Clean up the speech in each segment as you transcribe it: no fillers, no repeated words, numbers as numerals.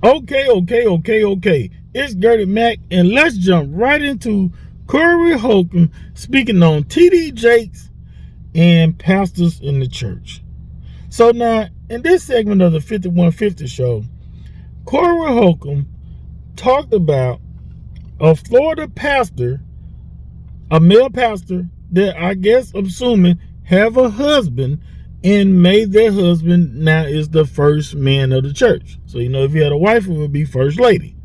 Okay. It's Gertie Mac, and let's jump right into Corey Holcomb speaking on tdjakes and pastors in the church. So now, in this segment of the 5150 show, Corey Holcomb talked about a Florida pastor, a male pastor, that I guess, assuming, have a husband and made their husband now is the first man of the church. So, if he had a wife, it would be first lady.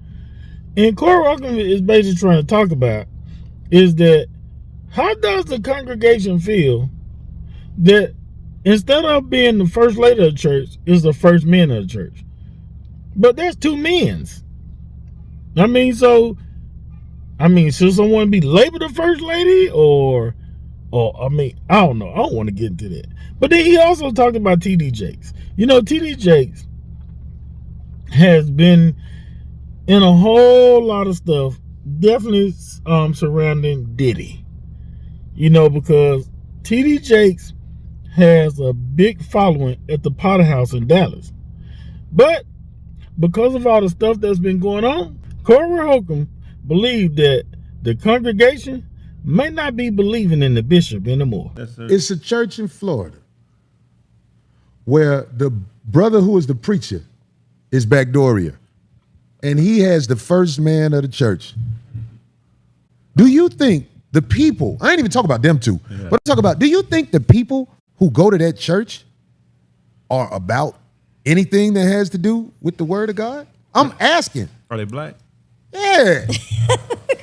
And Corey Holcomb is basically trying to talk about is that how does the congregation feel that instead of being the first lady of the church is the first man of the church? But there's two men's. Should someone be labeled the first lady or I don't know. I don't want to get into that. But then he also talked about tdjakes. tdjakes has been in a whole lot of stuff, definitely surrounding Diddy. Because tdjakes has a big following at the Potter House in Dallas. But because of all the stuff that's been going on, Corey Holcomb believed that the congregation may not be believing in the bishop anymore. It's a church in Florida where the brother who is the preacher is Backdooria, and he has the first man of the church. Do you think the people, I ain't even talk about them two, but I talk about, do you think the people who go to that church are about anything that has to do with the word of God? I'm asking. Are they black? Yeah.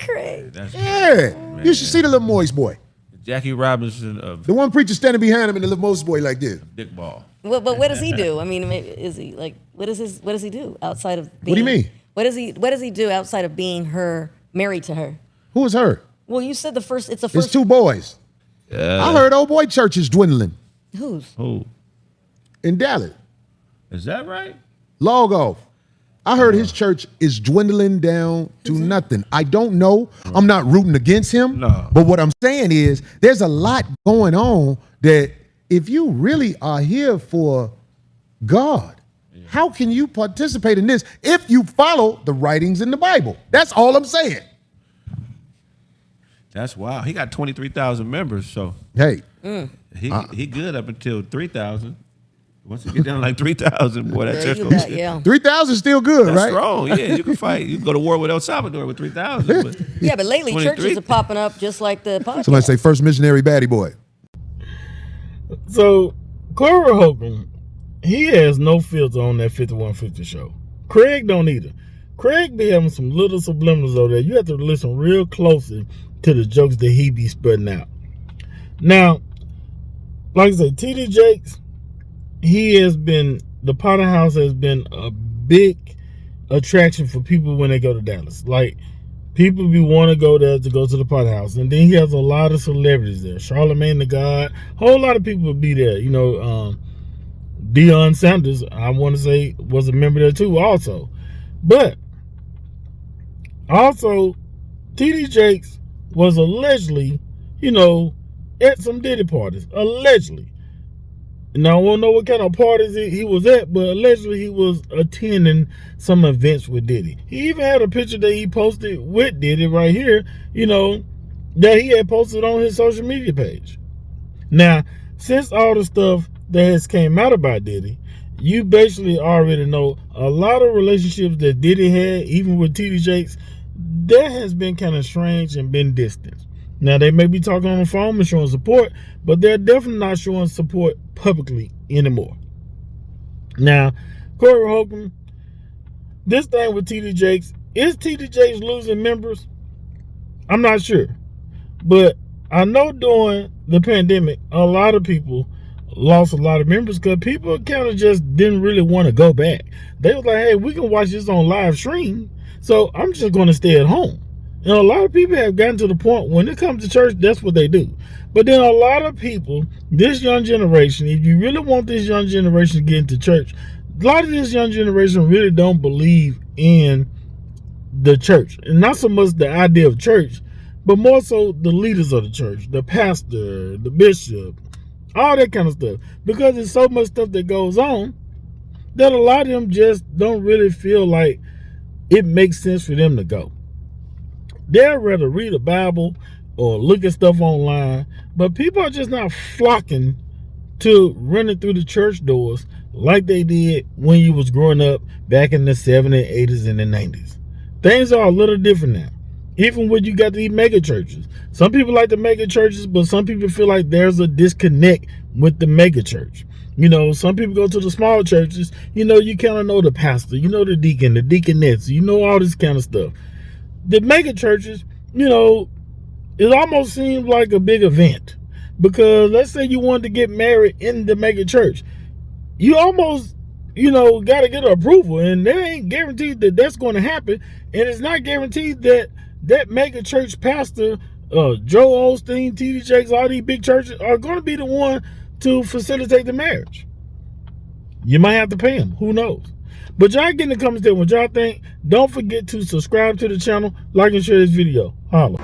Great. Yeah. Man. You should see the little moist boy. Jackie Robinson of the one preacher standing behind him and the little moist boy like this. Dick Ball. Well, but what does he do? Is he like what does he do outside of being, what do you mean? What does he do outside of being married to her? Who is her? Well, you said it's It's two boys. I heard old boy church is dwindling. Who? In Dallas. Is that right? Logo. I heard his church is dwindling down to nothing. I don't know. I'm not rooting against him. No. But what I'm saying is there's a lot going on that if you really are here for God, how can you participate in this if you follow the writings in the Bible? That's all I'm saying. That's wild. He got 23,000 members, so hey, he good up until 3,000. Once you get down to like 3,000, boy, that church goes. Yeah. 3,000 is still good, That's right? Strong, yeah. You can fight. You can go to war with El Salvador with 3,000. But yeah, but lately 23. Churches are popping up just like the podcast. Somebody say first missionary baddie boy. So Corey Holcomb, he has no filter on that 5150 show. Craig don't either. Craig be having some little subliminals over there. You have to listen real closely to the jokes that he be spreading out. Now, like I said, tdjakes, the Potter House has been a big attraction for people when they go to Dallas. Like, people want to go there to go to the Potter House. And then he has a lot of celebrities there. Charlamagne the God, a whole lot of people will be there. Deion Sanders, I want to say, was a member there too also. But also, tdjakes was allegedly, at some Diddy parties. Allegedly. Now, I don't know what kind of parties he was at, but allegedly he was attending some events with Diddy. He even had a picture that he posted with Diddy right here, that he had posted on his social media page. Now, since all the stuff that has came out about Diddy, you basically already know a lot of relationships that Diddy had, even with tdjakes, that has been kind of strange and been distant. Now, they may be talking on the phone and showing support, but they're definitely not showing support publicly anymore. Now, Corey Holcomb, this thing with tdjakes, is tdjakes losing members? I'm not sure. But I know during the pandemic, a lot of people lost a lot of members because people kind of just didn't really want to go back. They was like, hey, we can watch this on live stream, so I'm just going to stay at home. And a lot of people have gotten to the point when it comes to church, that's what they do. But then a lot of people, this young generation, if you really want this young generation to get into church, a lot of this young generation really don't believe in the church. And not so much the idea of church, but more so the leaders of the church, the pastor, the bishop, all that kind of stuff. Because there's so much stuff that goes on that a lot of them just don't really feel like it makes sense for them to go. They'd rather read a Bible or look at stuff online, but people are just not flocking to running through the church doors like they did when you was growing up back in the 70s, 80s, and the 90s. Things are a little different now. Even when you got these mega churches. Some people like the mega churches, but some people feel like there's a disconnect with the mega church. You know, some people go to the small churches. You know, you kind of know the pastor, you know the deacon, the deaconess, you know all this kind of stuff. The mega churches, you know, it almost seems like a big event. Because let's say you wanted to get married in the mega church. You almost, you know, got to get approval. And they ain't guaranteed that that's going to happen. And it's not guaranteed that that mega church pastor, Joe Osteen, tdjakes, all these big churches are going to be the one to facilitate the marriage. You might have to pay them. Who knows? But y'all get in the comments there what y'all think. Don't forget to subscribe to the channel, like and share this video. Holla.